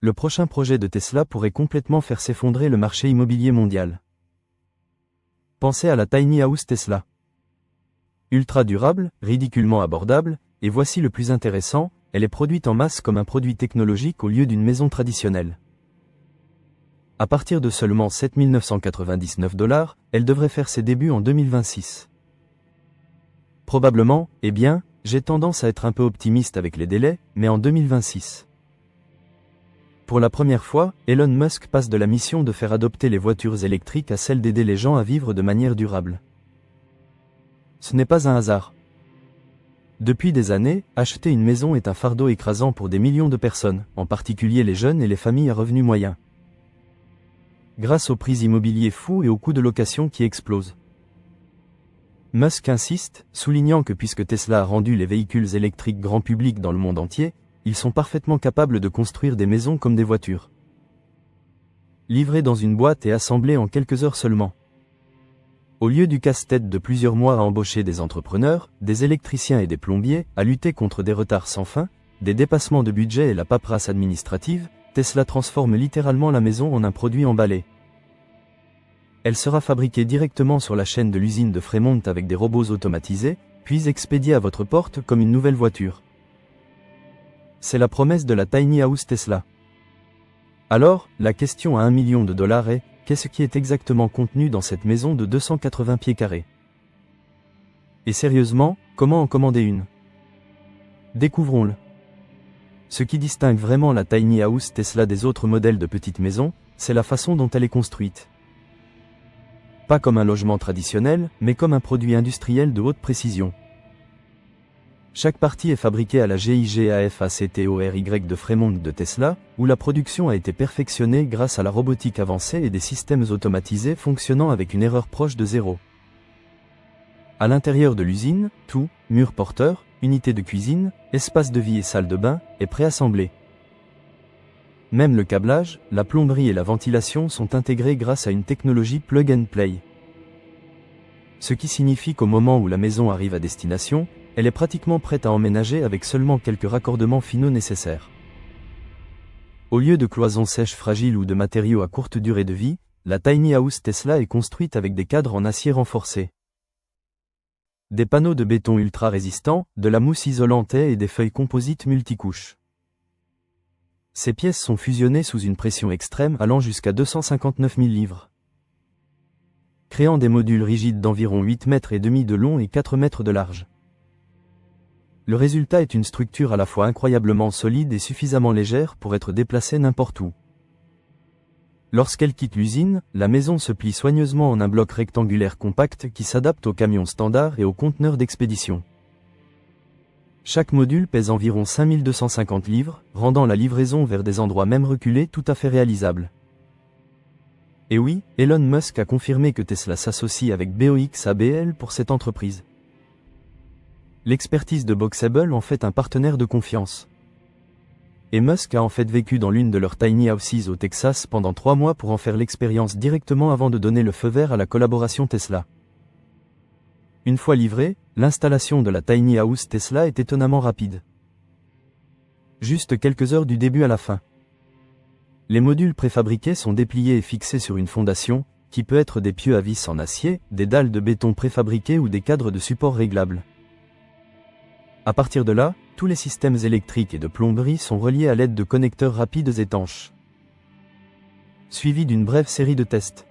le prochain projet de Tesla pourrait complètement faire s'effondrer le marché immobilier mondial. Pensez à la Tiny House Tesla. Ultra durable, ridiculement abordable, et voici le plus intéressant, elle est produite en masse comme un produit technologique au lieu d'une maison traditionnelle. À partir de seulement 7 999 $, elle devrait faire ses débuts en 2026. Probablement, j'ai tendance à être un peu optimiste avec les délais, mais en 2026. Pour la première fois, Elon Musk passe de la mission de faire adopter les voitures électriques à celle d'aider les gens à vivre de manière durable. Ce n'est pas un hasard. Depuis des années, acheter une maison est un fardeau écrasant pour des millions de personnes, en particulier les jeunes et les familles à revenus moyens. Grâce aux prix immobiliers fous et aux coûts de location qui explosent. Musk insiste, soulignant que puisque Tesla a rendu les véhicules électriques grand public dans le monde entier, ils sont parfaitement capables de construire des maisons comme des voitures. Livrées dans une boîte et assemblées en quelques heures seulement. Au lieu du casse-tête de plusieurs mois à embaucher des entrepreneurs, des électriciens et des plombiers, à lutter contre des retards sans fin, des dépassements de budget et la paperasse administrative, Tesla transforme littéralement la maison en un produit emballé. Elle sera fabriquée directement sur la chaîne de l'usine de Fremont avec des robots automatisés, puis expédiée à votre porte comme une nouvelle voiture. C'est la promesse de la Tiny House Tesla. Alors, la question à $1 million est, qu'est-ce qui est exactement contenu dans cette maison de 280 pieds carrés? Et sérieusement, comment en commander une? Découvrons-le. Ce qui distingue vraiment la Tiny House Tesla des autres modèles de petites maisons, c'est la façon dont elle est construite. Pas comme un logement traditionnel, mais comme un produit industriel de haute précision. Chaque partie est fabriquée à la Gigafactory de Fremont de Tesla, où la production a été perfectionnée grâce à la robotique avancée et des systèmes automatisés fonctionnant avec une erreur proche de zéro. À l'intérieur de l'usine, tout, murs porteurs, unité de cuisine, espace de vie et salle de bain, est préassemblé. Même le câblage, la plomberie et la ventilation sont intégrés grâce à une technologie plug and play. Ce qui signifie qu'au moment où la maison arrive à destination, elle est pratiquement prête à emménager avec seulement quelques raccordements finaux nécessaires. Au lieu de cloisons sèches fragiles ou de matériaux à courte durée de vie, la Tiny House Tesla est construite avec des cadres en acier renforcé. Des panneaux de béton ultra résistants, de la mousse isolante et des feuilles composites multicouches. Ces pièces sont fusionnées sous une pression extrême allant jusqu'à 259 000 livres. Créant des modules rigides d'environ 8 mètres et demi de long et 4 mètres de large. Le résultat est une structure à la fois incroyablement solide et suffisamment légère pour être déplacée n'importe où. Lorsqu'elle quitte l'usine, la maison se plie soigneusement en un bloc rectangulaire compact qui s'adapte aux camions standards et aux conteneurs d'expédition. Chaque module pèse environ 5250 livres, rendant la livraison vers des endroits même reculés tout à fait réalisable. Et oui, Elon Musk a confirmé que Tesla s'associe avec BOXABL pour cette entreprise. L'expertise de Boxable en fait un partenaire de confiance. Et Musk a en fait vécu dans l'une de leurs tiny houses au Texas pendant 3 mois pour en faire l'expérience directement avant de donner le feu vert à la collaboration Tesla. Une fois livrée, l'installation de la Tiny House Tesla est étonnamment rapide. Juste quelques heures du début à la fin. Les modules préfabriqués sont dépliés et fixés sur une fondation, qui peut être des pieux à vis en acier, des dalles de béton préfabriquées ou des cadres de support réglables. À partir de là, tous les systèmes électriques et de plomberie sont reliés à l'aide de connecteurs rapides étanches. Suivi d'une brève série de tests.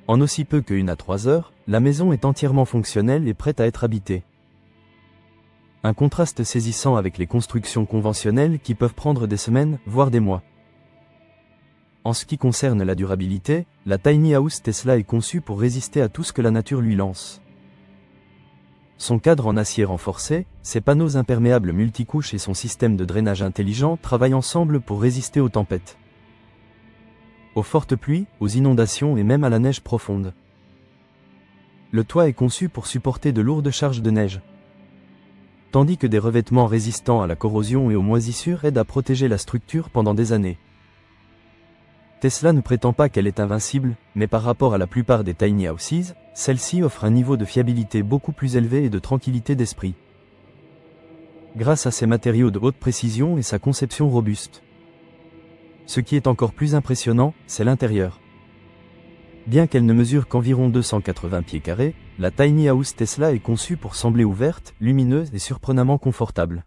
En aussi peu que 1 à 3 heures, la maison est entièrement fonctionnelle et prête à être habitée. Un contraste saisissant avec les constructions conventionnelles qui peuvent prendre des semaines, voire des mois. En ce qui concerne la durabilité, la Tiny House Tesla est conçue pour résister à tout ce que la nature lui lance. Son cadre en acier renforcé, ses panneaux imperméables multicouches et son système de drainage intelligent travaillent ensemble pour résister aux tempêtes. Aux fortes pluies, aux inondations et même à la neige profonde. Le toit est conçu pour supporter de lourdes charges de neige. Tandis que des revêtements résistants à la corrosion et aux moisissures aident à protéger la structure pendant des années. Tesla ne prétend pas qu'elle est invincible, mais par rapport à la plupart des tiny houses, celle-ci offre un niveau de fiabilité beaucoup plus élevé et de tranquillité d'esprit. Grâce à ses matériaux de haute précision et sa conception robuste. Ce qui est encore plus impressionnant, c'est l'intérieur. Bien qu'elle ne mesure qu'environ 280 pieds carrés, la Tiny House Tesla est conçue pour sembler ouverte, lumineuse et surprenamment confortable.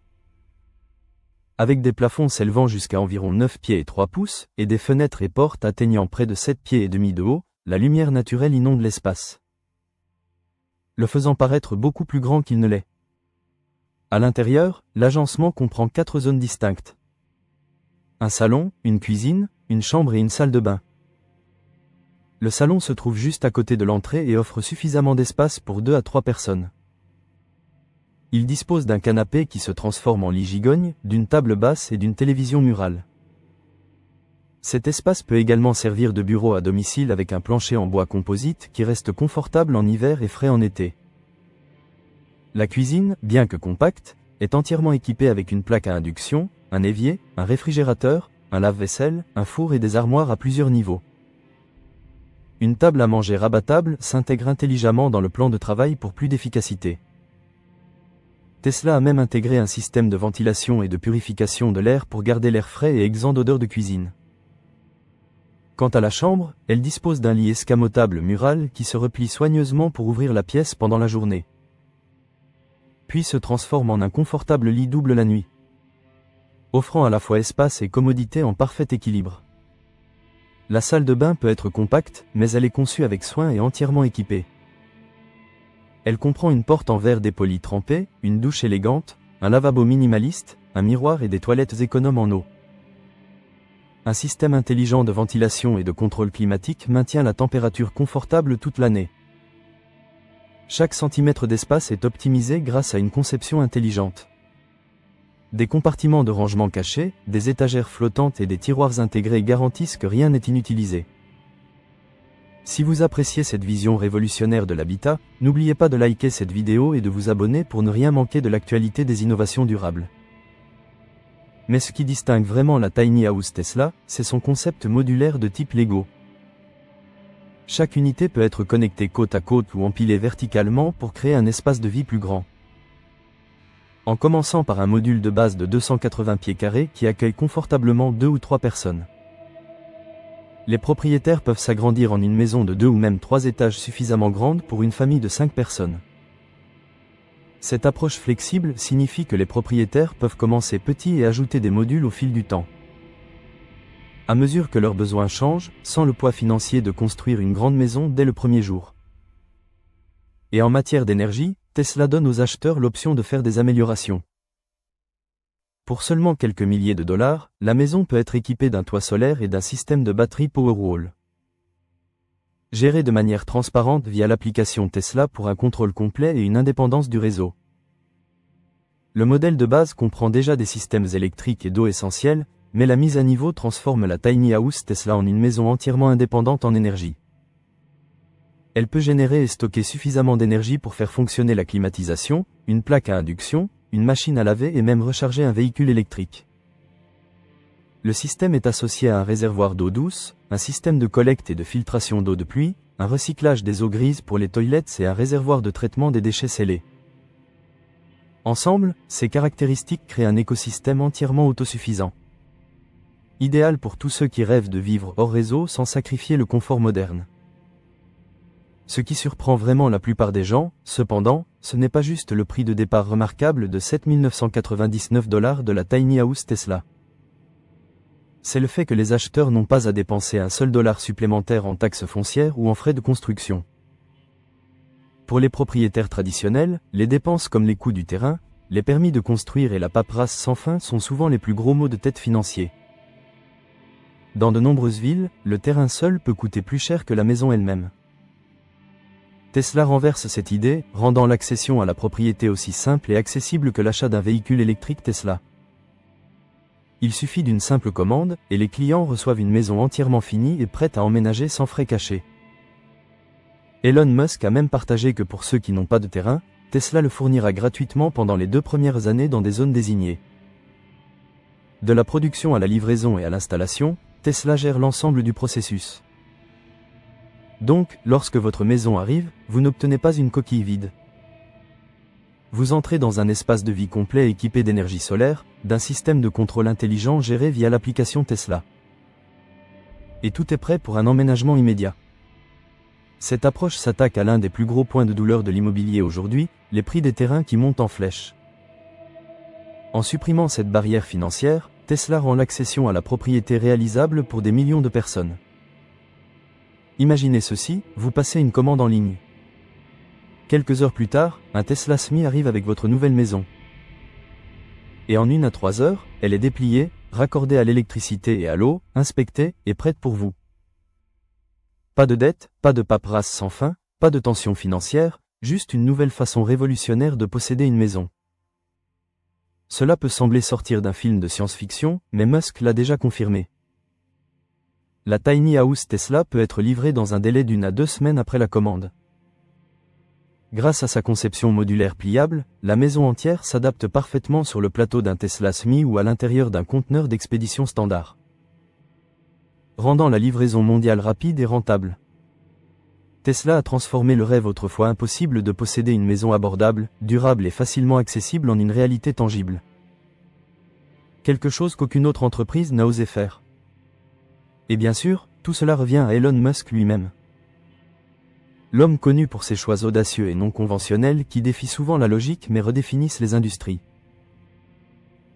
Avec des plafonds s'élevant jusqu'à environ 9 pieds et 3 pouces, et des fenêtres et portes atteignant près de 7 pieds et demi de haut, la lumière naturelle inonde l'espace, le faisant paraître beaucoup plus grand qu'il ne l'est. À l'intérieur, l'agencement comprend 4 zones distinctes. Un salon, une cuisine, une chambre et une salle de bain. Le salon se trouve juste à côté de l'entrée et offre suffisamment d'espace pour 2 à 3 personnes. Il dispose d'un canapé qui se transforme en lit gigogne, d'une table basse et d'une télévision murale. Cet espace peut également servir de bureau à domicile avec un plancher en bois composite qui reste confortable en hiver et frais en été. La cuisine, bien que compacte, est entièrement équipée avec une plaque à induction, un évier, un réfrigérateur, un lave-vaisselle, un four et des armoires à plusieurs niveaux. Une table à manger rabattable s'intègre intelligemment dans le plan de travail pour plus d'efficacité. Tesla a même intégré un système de ventilation et de purification de l'air pour garder l'air frais et exempt d'odeur de cuisine. Quant à la chambre, elle dispose d'un lit escamotable mural qui se replie soigneusement pour ouvrir la pièce pendant la journée, puis se transforme en un confortable lit double la nuit, offrant à la fois espace et commodité en parfait équilibre. La salle de bain peut être compacte, mais elle est conçue avec soin et entièrement équipée. Elle comprend une porte en verre dépoli trempé, une douche élégante, un lavabo minimaliste, un miroir et des toilettes économes en eau. Un système intelligent de ventilation et de contrôle climatique maintient la température confortable toute l'année. Chaque centimètre d'espace est optimisé grâce à une conception intelligente. Des compartiments de rangement cachés, des étagères flottantes et des tiroirs intégrés garantissent que rien n'est inutilisé. Si vous appréciez cette vision révolutionnaire de l'habitat, n'oubliez pas de liker cette vidéo et de vous abonner pour ne rien manquer de l'actualité des innovations durables. Mais ce qui distingue vraiment la Tiny House Tesla, c'est son concept modulaire de type Lego. Chaque unité peut être connectée côte à côte ou empilée verticalement pour créer un espace de vie plus grand. En commençant par un module de base de 280 pieds carrés qui accueille confortablement 2 ou 3 personnes. Les propriétaires peuvent s'agrandir en une maison de 2 ou même 3 étages suffisamment grande pour une famille de 5 personnes. Cette approche flexible signifie que les propriétaires peuvent commencer petits et ajouter des modules au fil du temps, à mesure que leurs besoins changent, sans le poids financier de construire une grande maison dès le premier jour. Et en matière d'énergie, Tesla donne aux acheteurs l'option de faire des améliorations. Pour seulement quelques milliers de dollars, la maison peut être équipée d'un toit solaire et d'un système de batterie Powerwall, géré de manière transparente via l'application Tesla pour un contrôle complet et une indépendance du réseau. Le modèle de base comprend déjà des systèmes électriques et d'eau essentiels, mais la mise à niveau transforme la Tiny House Tesla en une maison entièrement indépendante en énergie. Elle peut générer et stocker suffisamment d'énergie pour faire fonctionner la climatisation, une plaque à induction, une machine à laver et même recharger un véhicule électrique. Le système est associé à un réservoir d'eau douce, un système de collecte et de filtration d'eau de pluie, un recyclage des eaux grises pour les toilettes et un réservoir de traitement des déchets scellés. Ensemble, ces caractéristiques créent un écosystème entièrement autosuffisant, idéal pour tous ceux qui rêvent de vivre hors réseau sans sacrifier le confort moderne. Ce qui surprend vraiment la plupart des gens, cependant, ce n'est pas juste le prix de départ remarquable de 7 999 $ de la Tiny House Tesla. C'est le fait que les acheteurs n'ont pas à dépenser un seul dollar supplémentaire en taxes foncières ou en frais de construction. Pour les propriétaires traditionnels, les dépenses comme les coûts du terrain, les permis de construire et la paperasse sans fin sont souvent les plus gros maux de tête financiers. Dans de nombreuses villes, le terrain seul peut coûter plus cher que la maison elle-même. Tesla renverse cette idée, rendant l'accession à la propriété aussi simple et accessible que l'achat d'un véhicule électrique Tesla. Il suffit d'une simple commande, et les clients reçoivent une maison entièrement finie et prête à emménager sans frais cachés. Elon Musk a même partagé que pour ceux qui n'ont pas de terrain, Tesla le fournira gratuitement pendant les 2 premières années dans des zones désignées. De la production à la livraison et à l'installation, Tesla gère l'ensemble du processus. Donc, lorsque votre maison arrive, vous n'obtenez pas une coquille vide. Vous entrez dans un espace de vie complet équipé d'énergie solaire, d'un système de contrôle intelligent géré via l'application Tesla. Et tout est prêt pour un emménagement immédiat. Cette approche s'attaque à l'un des plus gros points de douleur de l'immobilier aujourd'hui, les prix des terrains qui montent en flèche. En supprimant cette barrière financière, Tesla rend l'accession à la propriété réalisable pour des millions de personnes. Imaginez ceci, vous passez une commande en ligne. Quelques heures plus tard, un Tesla Semi arrive avec votre nouvelle maison. Et en 1 à 3 heures, elle est dépliée, raccordée à l'électricité et à l'eau, inspectée et prête pour vous. Pas de dette, pas de paperasse sans fin, pas de tension financière, juste une nouvelle façon révolutionnaire de posséder une maison. Cela peut sembler sortir d'un film de science-fiction, mais Musk l'a déjà confirmé. La Tiny House Tesla peut être livrée dans un délai d'1 à 2 semaines après la commande. Grâce à sa conception modulaire pliable, la maison entière s'adapte parfaitement sur le plateau d'un Tesla Semi ou à l'intérieur d'un conteneur d'expédition standard, rendant la livraison mondiale rapide et rentable. Tesla a transformé le rêve autrefois impossible de posséder une maison abordable, durable et facilement accessible en une réalité tangible. Quelque chose qu'aucune autre entreprise n'a osé faire. Et bien sûr, tout cela revient à Elon Musk lui-même. L'homme connu pour ses choix audacieux et non conventionnels qui défient souvent la logique mais redéfinissent les industries.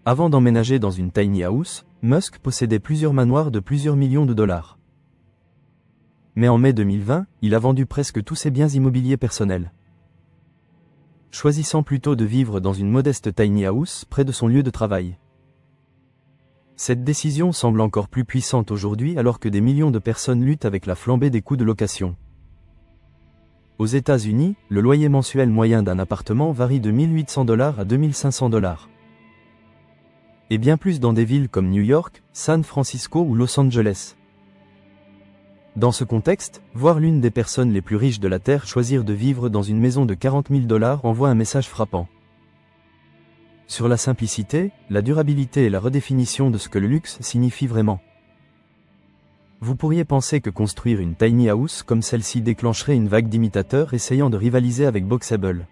Avant d'emménager dans une tiny house, Musk possédait plusieurs manoirs de plusieurs millions de dollars. Mais en mai 2020, il a vendu presque tous ses biens immobiliers personnels, choisissant plutôt de vivre dans une modeste tiny house près de son lieu de travail. Cette décision semble encore plus puissante aujourd'hui alors que des millions de personnes luttent avec la flambée des coûts de location. Aux États-Unis, le loyer mensuel moyen d'un appartement varie de $1 800 à $2 500. Et bien plus dans des villes comme New York, San Francisco ou Los Angeles. Dans ce contexte, voir l'une des personnes les plus riches de la Terre choisir de vivre dans une maison de $40 000 envoie un message frappant. Sur la simplicité, la durabilité et la redéfinition de ce que le luxe signifie vraiment. Vous pourriez penser que construire une tiny house comme celle-ci déclencherait une vague d'imitateurs essayant de rivaliser avec Boxable.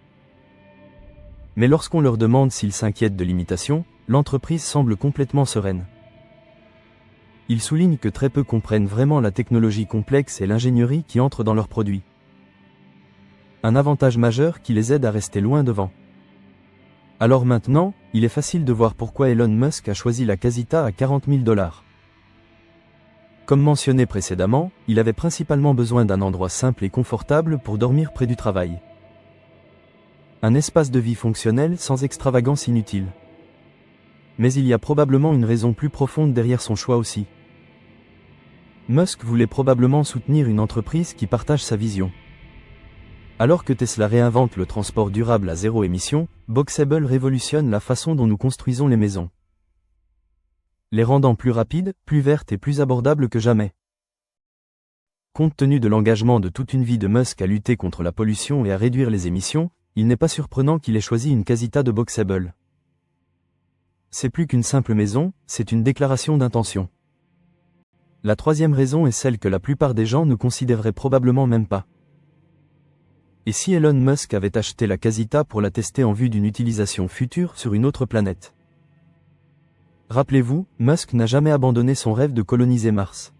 Mais lorsqu'on leur demande s'ils s'inquiètent de l'imitation, l'entreprise semble complètement sereine. Ils soulignent que très peu comprennent vraiment la technologie complexe et l'ingénierie qui entrent dans leurs produits. Un avantage majeur qui les aide à rester loin devant. Alors maintenant, il est facile de voir pourquoi Elon Musk a choisi la Casita à $40 000. Comme mentionné précédemment, il avait principalement besoin d'un endroit simple et confortable pour dormir près du travail. Un espace de vie fonctionnel sans extravagance inutile. Mais il y a probablement une raison plus profonde derrière son choix aussi. Musk voulait probablement soutenir une entreprise qui partage sa vision. Alors que Tesla réinvente le transport durable à zéro émission, Boxable révolutionne la façon dont nous construisons les maisons, les rendant plus rapides, plus vertes et plus abordables que jamais. Compte tenu de l'engagement de toute une vie de Musk à lutter contre la pollution et à réduire les émissions, il n'est pas surprenant qu'il ait choisi une Casita de Boxable. C'est plus qu'une simple maison, c'est une déclaration d'intention. La troisième raison est celle que la plupart des gens ne considéreraient probablement même pas. Et si Elon Musk avait acheté la Casita pour la tester en vue d'une utilisation future sur une autre planète? Rappelez-vous, Musk n'a jamais abandonné son rêve de coloniser Mars.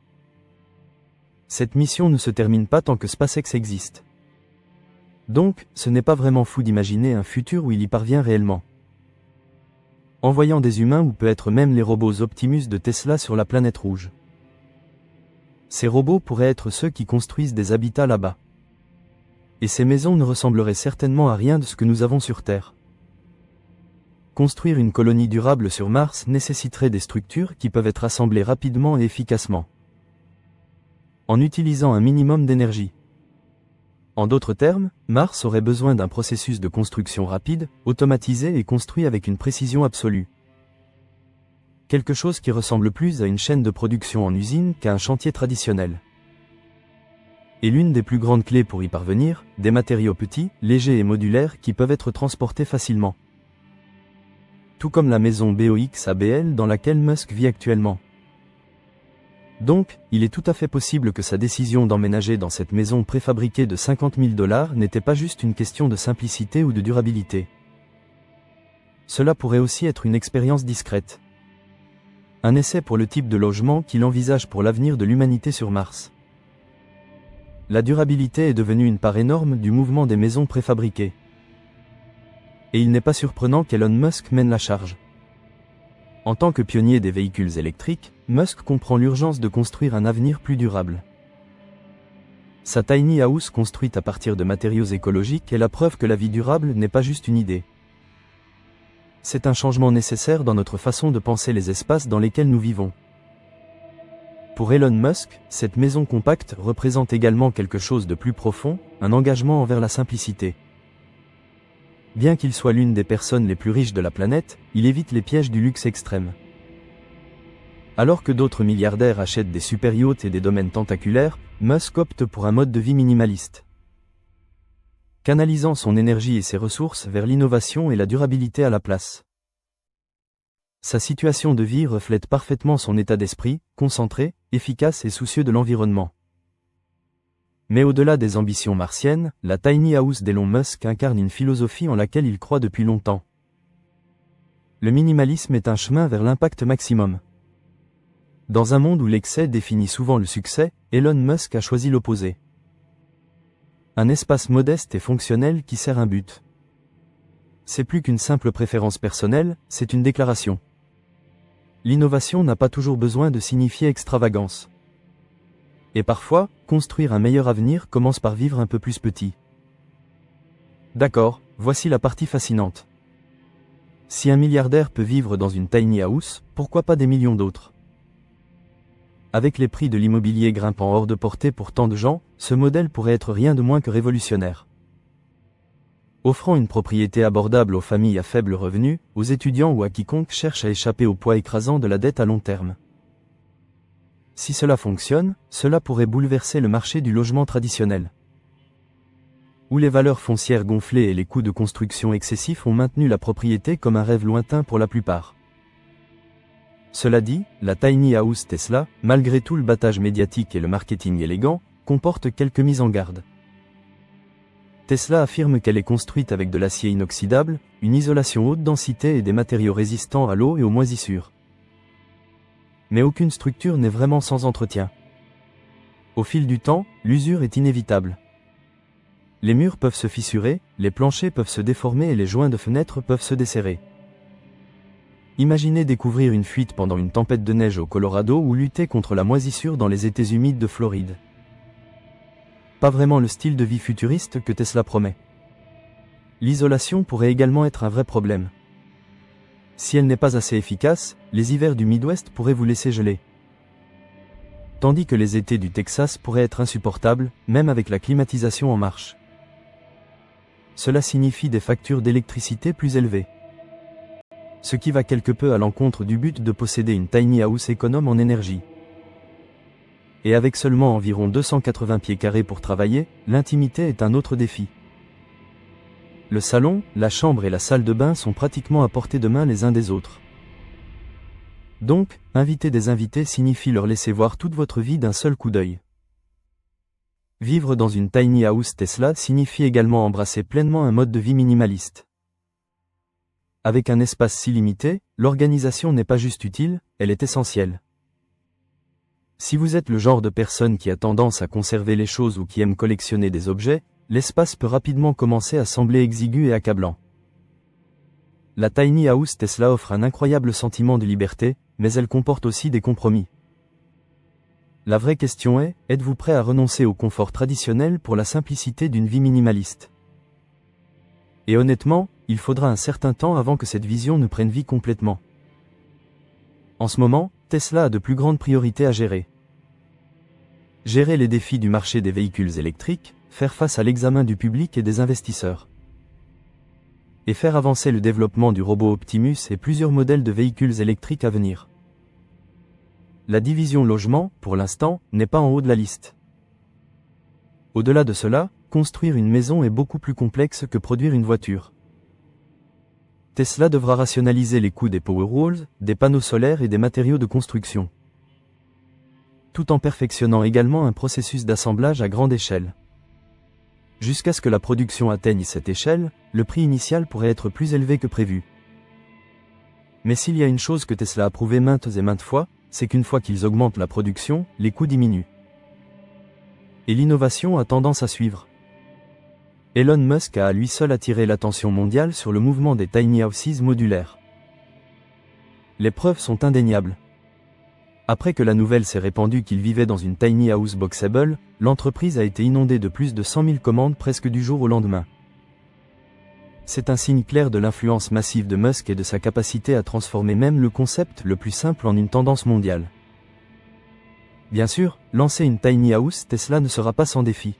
Cette mission ne se termine pas tant que SpaceX existe. Donc, ce n'est pas vraiment fou d'imaginer un futur où il y parvient réellement. Envoyant des humains ou peut-être même les robots Optimus de Tesla sur la planète rouge. Ces robots pourraient être ceux qui construisent des habitats là-bas. Et ces maisons ne ressembleraient certainement à rien de ce que nous avons sur Terre. Construire une colonie durable sur Mars nécessiterait des structures qui peuvent être assemblées rapidement et efficacement, en utilisant un minimum d'énergie. En d'autres termes, Mars aurait besoin d'un processus de construction rapide, automatisé et construit avec une précision absolue. Quelque chose qui ressemble plus à une chaîne de production en usine qu'à un chantier traditionnel. Et l'une des plus grandes clés pour y parvenir, des matériaux petits, légers et modulaires qui peuvent être transportés facilement. Tout comme la maison BOXABL dans laquelle Musk vit actuellement. Donc, il est tout à fait possible que sa décision d'emménager dans cette maison préfabriquée de $50 000 n'était pas juste une question de simplicité ou de durabilité. Cela pourrait aussi être une expérience discrète. Un essai pour le type de logement qu'il envisage pour l'avenir de l'humanité sur Mars. La durabilité est devenue une part énorme du mouvement des maisons préfabriquées. Et il n'est pas surprenant qu'Elon Musk mène la charge. En tant que pionnier des véhicules électriques, Musk comprend l'urgence de construire un avenir plus durable. Sa tiny house construite à partir de matériaux écologiques est la preuve que la vie durable n'est pas juste une idée. C'est un changement nécessaire dans notre façon de penser les espaces dans lesquels nous vivons. Pour Elon Musk, cette maison compacte représente également quelque chose de plus profond, un engagement envers la simplicité. Bien qu'il soit l'une des personnes les plus riches de la planète, il évite les pièges du luxe extrême. Alors que d'autres milliardaires achètent des super-yachts et des domaines tentaculaires, Musk opte pour un mode de vie minimaliste. Canalisant son énergie et ses ressources vers l'innovation et la durabilité à la place. Sa situation de vie reflète parfaitement son état d'esprit, concentré, efficace et soucieux de l'environnement. Mais au-delà des ambitions martiennes, la tiny house d'Elon Musk incarne une philosophie en laquelle il croit depuis longtemps. Le minimalisme est un chemin vers l'impact maximum. Dans un monde où l'excès définit souvent le succès, Elon Musk a choisi l'opposé. Un espace modeste et fonctionnel qui sert un but. C'est plus qu'une simple préférence personnelle, c'est une déclaration. L'innovation n'a pas toujours besoin de signifier extravagance. Et parfois, construire un meilleur avenir commence par vivre un peu plus petit. D'accord, voici la partie fascinante. Si un milliardaire peut vivre dans une tiny house, pourquoi pas des millions d'autres? Avec les prix de l'immobilier grimpant hors de portée pour tant de gens, ce modèle pourrait être rien de moins que révolutionnaire. Offrant une propriété abordable aux familles à faible revenu, aux étudiants ou à quiconque cherche à échapper au poids écrasant de la dette à long terme. Si cela fonctionne, cela pourrait bouleverser le marché du logement traditionnel. Où les valeurs foncières gonflées et les coûts de construction excessifs ont maintenu la propriété comme un rêve lointain pour la plupart. Cela dit, la tiny house Tesla, malgré tout le battage médiatique et le marketing élégant, comporte quelques mises en garde. Tesla affirme qu'elle est construite avec de l'acier inoxydable, une isolation haute densité et des matériaux résistants à l'eau et aux moisissures. Mais aucune structure n'est vraiment sans entretien. Au fil du temps, l'usure est inévitable. Les murs peuvent se fissurer, les planchers peuvent se déformer et les joints de fenêtres peuvent se desserrer. Imaginez découvrir une fuite pendant une tempête de neige au Colorado ou lutter contre la moisissure dans les étés humides de Floride. Pas vraiment le style de vie futuriste que Tesla promet. L'isolation pourrait également être un vrai problème. Si elle n'est pas assez efficace, les hivers du Midwest pourraient vous laisser geler. Tandis que les étés du Texas pourraient être insupportables, même avec la climatisation en marche. Cela signifie des factures d'électricité plus élevées. Ce qui va quelque peu à l'encontre du but de posséder une tiny house économe en énergie. Et avec seulement environ 280 pieds carrés pour travailler, l'intimité est un autre défi. Le salon, la chambre et la salle de bain sont pratiquement à portée de main les uns des autres. Donc, inviter des invités signifie leur laisser voir toute votre vie d'un seul coup d'œil. Vivre dans une tiny house Tesla signifie également embrasser pleinement un mode de vie minimaliste. Avec un espace si limité, l'organisation n'est pas juste utile, elle est essentielle. Si vous êtes le genre de personne qui a tendance à conserver les choses ou qui aime collectionner des objets, l'espace peut rapidement commencer à sembler exigu et accablant. La tiny house Tesla offre un incroyable sentiment de liberté, mais elle comporte aussi des compromis. La vraie question est, êtes-vous prêt à renoncer au confort traditionnel pour la simplicité d'une vie minimaliste? Et honnêtement, il faudra un certain temps avant que cette vision ne prenne vie complètement. En ce moment, Tesla a de plus grandes priorités à gérer. Gérer les défis du marché des véhicules électriques, faire face à l'examen du public et des investisseurs. Et faire avancer le développement du robot Optimus et plusieurs modèles de véhicules électriques à venir. La division logement, pour l'instant, n'est pas en haut de la liste. Au-delà de cela, construire une maison est beaucoup plus complexe que produire une voiture. Tesla devra rationaliser les coûts des Powerwalls, des panneaux solaires et des matériaux de construction. Tout en perfectionnant également un processus d'assemblage à grande échelle. Jusqu'à ce que la production atteigne cette échelle, le prix initial pourrait être plus élevé que prévu. Mais s'il y a une chose que Tesla a prouvé maintes et maintes fois, c'est qu'une fois qu'ils augmentent la production, les coûts diminuent. Et l'innovation a tendance à suivre. Elon Musk a à lui seul attiré l'attention mondiale sur le mouvement des tiny houses modulaires. Les preuves sont indéniables. Après que la nouvelle s'est répandue qu'il vivait dans une tiny house boxable, l'entreprise a été inondée de plus de 100 000 commandes presque du jour au lendemain. C'est un signe clair de l'influence massive de Musk et de sa capacité à transformer même le concept le plus simple en une tendance mondiale. Bien sûr, lancer une tiny house Tesla ne sera pas sans défi.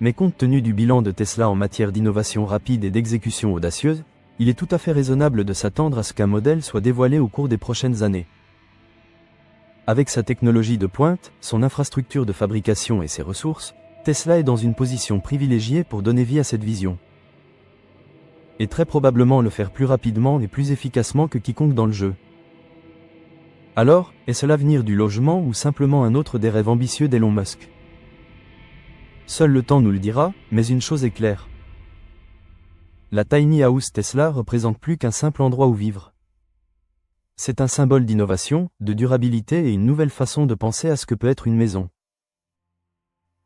Mais compte tenu du bilan de Tesla en matière d'innovation rapide et d'exécution audacieuse, il est tout à fait raisonnable de s'attendre à ce qu'un modèle soit dévoilé au cours des prochaines années. Avec sa technologie de pointe, son infrastructure de fabrication et ses ressources, Tesla est dans une position privilégiée pour donner vie à cette vision. Et très probablement le faire plus rapidement et plus efficacement que quiconque dans le jeu. Alors, est-ce l'avenir du logement ou simplement un autre des rêves ambitieux d'Elon Musk? Seul le temps nous le dira, mais une chose est claire. La tiny house Tesla représente plus qu'un simple endroit où vivre. C'est un symbole d'innovation, de durabilité et une nouvelle façon de penser à ce que peut être une maison.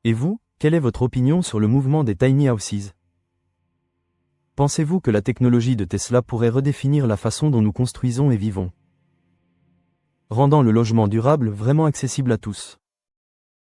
Et vous, quelle est votre opinion sur le mouvement des tiny houses? Pensez-vous que la technologie de Tesla pourrait redéfinir la façon dont nous construisons et vivons, rendant le logement durable vraiment accessible à tous?